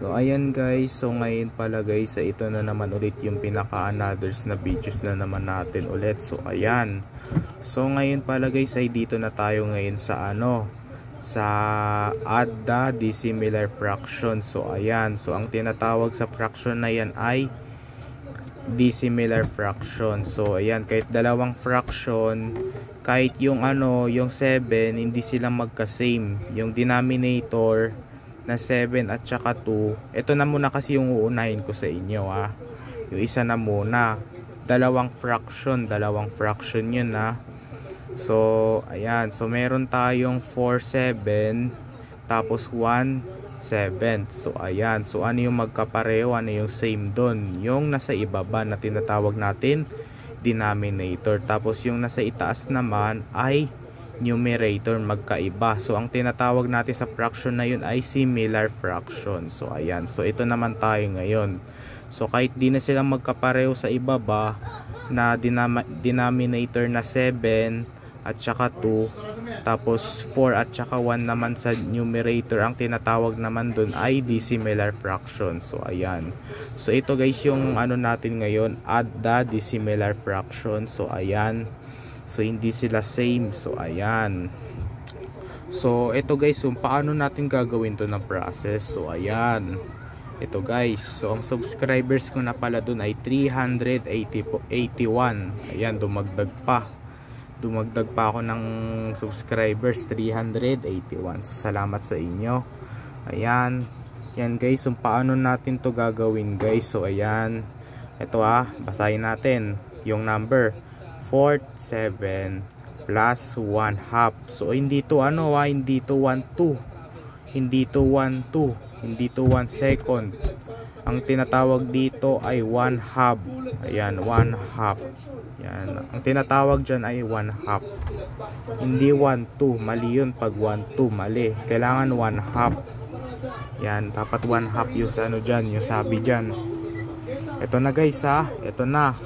So ayan guys, so ngayon pala guys, ito na naman ulit yung pinaka-anothers na videos na naman natin ulit. So ayan. So ngayon pala guys ay dito na tayo ngayon sa sa add the dissimilar fraction. So ayan, so ang tinatawag sa fraction na yan ay dissimilar fraction. So ayan, kahit dalawang fraction, kahit yung yung 7, hindi sila magka-same. Yung denominator na 7 at saka 2, ito na muna kasi yung uunahin ko sa inyo yung isa na muna, dalawang fraction yun So ayan, so meron tayong 4/7 tapos 1/7. So ayan, so ano yung magkapareho, ano yung same doon? Yung nasa ibaba na tinatawag natin denominator, tapos yung nasa itaas naman ay numerator, magkaiba. So ang tinatawag natin sa fraction na yun ay similar fraction. So ayan, so ito naman tayo ngayon. So kahit di na silang magkapareho sa ibaba na denominator na 7 at saka 2, tapos 4 at saka 1 naman sa numerator, ang tinatawag naman dun ay dissimilar fraction. So ayan, so ito guys yung natin ngayon, add the dissimilar fraction. So ayan, so hindi sila same. So ayan, so ito guys, so paano natin gagawin to na process? So ayan, ito guys, so ang subscribers ko na pala dun ay 381. Ayan, dumagdag pa ako ng subscribers, 381. So salamat sa inyo. Ayan, yan guys, so paano natin to gagawin guys? So ayan, ito basahin natin yung number 47 plus 1/2. So hindi to hindi to 1/2, hindi to 1/2, hindi to 1 second. Ang tinatawag dito ay 1/2. Ayan, 1/2. Yan, ang tinatawag dyan ay 1/2, hindi 1/2. Mali yun, pag 1/2 mali, kailangan 1/2. Yan, dapat 1/2 yung dyan, yung sabi dyan. Ito na guys ito na.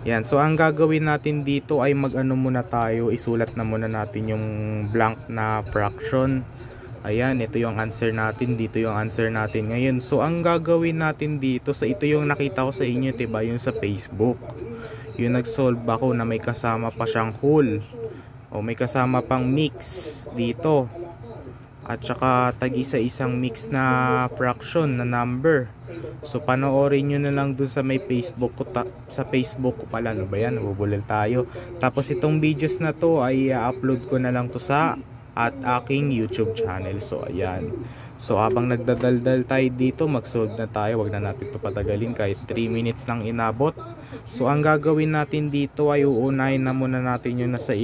Yan, so ang gagawin natin dito ay muna tayo, isulat na muna natin yung blank na fraction. Ayan, ito yung answer natin, dito yung answer natin ngayon. So ang gagawin natin dito, so ito yung nakita ko sa inyo, diba, yung sa Facebook, yung nag-solve ako na may kasama pa siyang whole, o may kasama pang mix dito, at saka tag-isa-isang mix na fraction na number. So panoorin nyo na lang dun sa may Facebook ko, sa Facebook ko pala, ano ba yan, nabubulil tayo. Tapos itong videos na to ay upload ko na lang to sa aking YouTube channel. So ayan, so habang nagdadaldal tayo dito, mag-solve na tayo, wag na natin to patagalin, kahit 3 minutes nang inabot. So ang gagawin natin dito ay uunahin na muna natin yung nasa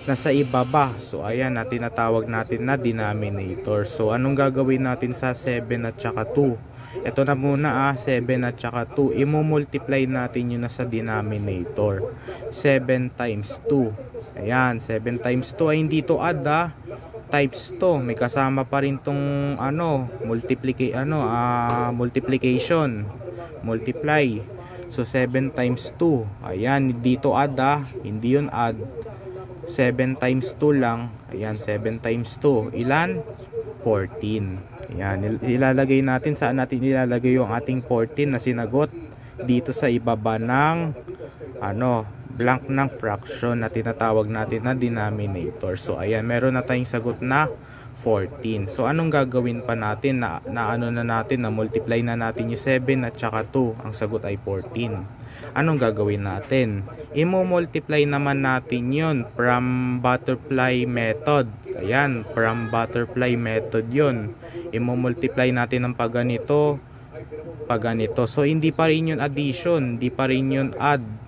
nasa ibaba. So ayan, na tinatawag natin na denominator. So anong gagawin natin sa 7 at saka 2? Ito na muna 7 at saka 2, i-multiply natin yung nasa denominator. 7 times 2. Ayan, 7 times 2 ay hindi to add types to, may kasama pa rin tong multiplication, multiply. So 7 times 2, ayan, dito add hindi yun add. 7 times 2 lang. Ayan, 7 times 2 ilan? 14. Ayan, ilalagay natin, saan natin ilalagay yung ating 14 na sinagot? Dito sa ibaba ng blank ng fraction na tinatawag natin na denominator. So ayan, meron na tayong sagot na 14. So anong gagawin pa natin na multiply na natin yung 7 at saka 2, ang sagot ay 14. Anong gagawin natin? I-multiply naman natin yun from butterfly method. Ayan, from butterfly method yun. I-multiply natin ng pag ganito. So hindi pa rin yun addition, hindi pa rin yun add,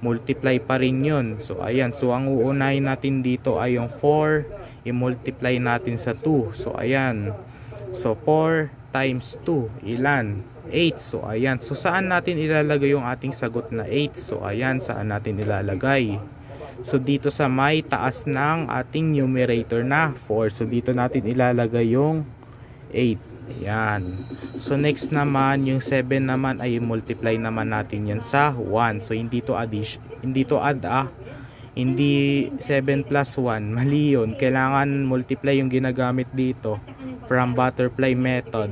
multiply pa rin yun. So ayan, so ang uunahin natin dito ay yung 4, i-multiply natin sa 2. So ayan, so 4 times 2 ilan? 8. So ayan, so saan natin ilalagay yung ating sagot na 8? So ayan, saan natin ilalagay? So dito sa may taas ng ating numerator na 4. So dito natin ilalagay yung 8. Ayan. So next naman, yung 7 naman ay multiply naman natin yan sa 1. So hindi to addition, hindi to add Hindi 7 plus 1, mali yun. Kailangan multiply yung ginagamit dito from butterfly method.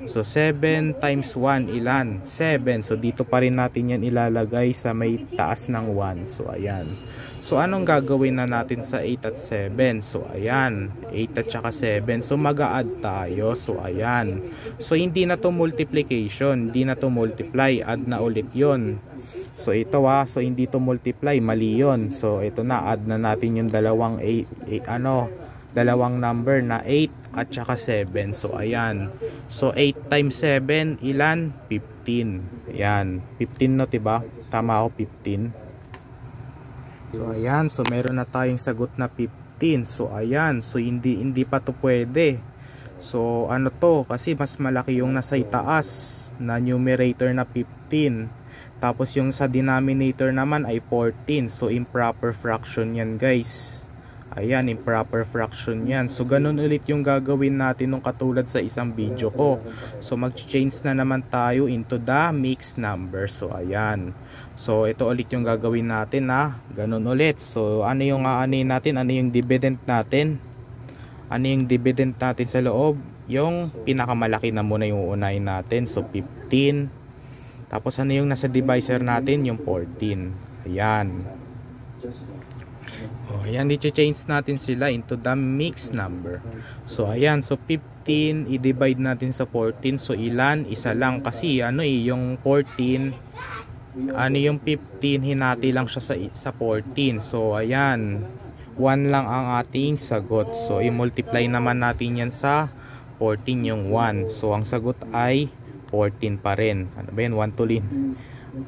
So 7 times 1 ilan? 7. So dito pa rin natin yan ilalagay sa may taas ng 1. So ayan. So anong gagawin na natin sa 8 at 7? So ayan, 8 at saka 7. So mag-a-add tayo. So ayan. So hindi na to multiplication, hindi na to multiply, add na ulit yon. So ito so hindi to multiply, mali yon. So ito na, add na natin yung dalawang dalawang number na 8 at saka 7. So ayan. So 8 times 7 ilan? 15. Ayan, 15 no, diba? Tama ako, 15. So ayan, so meron na tayong sagot na 15. So ayan, so hindi pa to pwede. So ano to, kasi mas malaki yung nasa itaas na numerator na 15. Tapos yung sa denominator naman ay 14. So improper fraction yan, guys. Ayan, improper fraction yan. So ganun ulit yung gagawin natin nung katulad sa isang video ko. So mag-change na naman tayo into the mixed number. So ayan. So ito ulit yung gagawin natin na ganun ulit. So ano yung aanin natin? Ano yung dividend natin? Ano yung dividend natin sa loob? Yung pinakamalaki na muna yung uunahin natin. So 15. Tapos ano yung nasa divisor natin? Yung 14. Ayan. Ayan, i-change natin sila into the mixed number. So ayan, so 15 i-divide natin sa 14. So ilan? Isa lang, kasi yung 14, yung 15 hinati lang siya sa 14. So ayan, 1 lang ang ating sagot. So i-multiply naman natin yan sa 14 yung 1. So ang sagot ay 14 pa rin. Ano ba yan? 1 tuloy.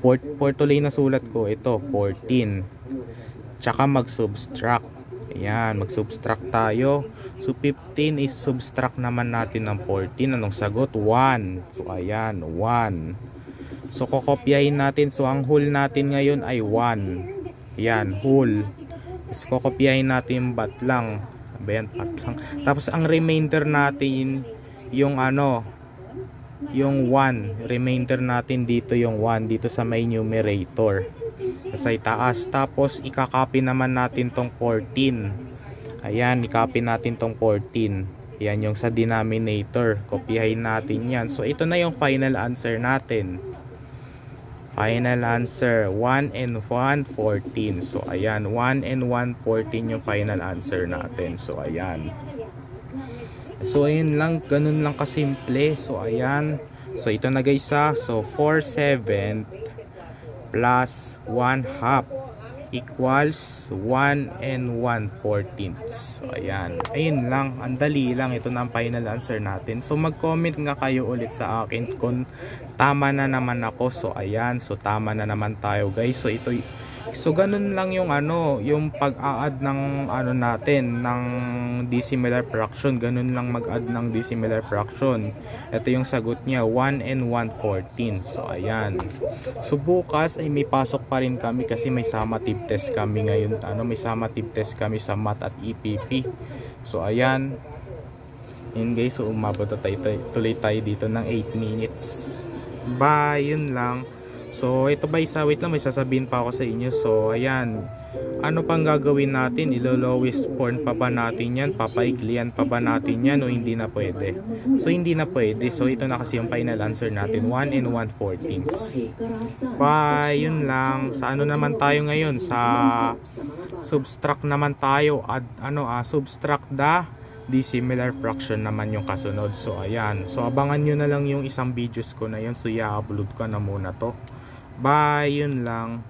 4 tuloy na sulat ko. Ito 14. Tsaka mag-subtract. Ayan, mag-subtract tayo. So 15 is subtract naman natin ng 14. Anong sagot? 1. So ayan, 1. So kokopyahin natin. So ang whole natin ngayon ay 1. Ayan, whole. So kokopyahin natin yung bat lang. Ayan, bat lang. Tapos ang remainder natin yung yung 1. Remainder natin dito yung 1 dito sa may numerator. Sa itaas. Tapos ikakopy naman natin tong 14. Ayan, i-copy natin tong 14. Ayan yung sa denominator. Kopyahin natin yan. So ito na yung final answer natin. Final answer 1 and 1, 14. So ayan, 1 and 1, 14 yung final answer natin. So ayan. So ayun lang, ganun lang kasimple. So ayan. So ito na guys so 4/7 plus 1/2 equals 1 and 1/14. So ayan, ayun lang, ang dali lang. Ito na ang final answer natin. So mag-comment nga kayo ulit sa akin kung tama na naman ako. So ayan, so tama na naman tayo guys. So ganun lang yung yung pag-a-add ng natin ng dissimilar fraction. Ganun lang mag-add ng dissimilar fraction. Ito yung sagot niya, 1 and 1/14. So ayan. So bukas ay may pasok pa rin kami kasi may summative test kami ngayon. May summative test kami sa math at EPP. So ayan. Yun guys, so umabot na tuloy tayo dito ng 8 minutes. Bye, yun lang. So ito ba wait lang, may sasabihin pa ako sa inyo. So ayan, ano pang gagawin natin? Ilo-lowest form pa ba natin yan? Papaiklian pa ba natin yan? O hindi na pwede? So hindi na pwede. So ito na kasi yung final answer natin, 1 and 1/14. Bye, yun lang. Sa naman tayo ngayon? Sa subtract naman tayo. Subtract the dissimilar fraction naman yung kasunod. So ayan, so abangan nyo na lang yung isang videos ko na yun. So i-upload ko na muna to. Bye, yun lang.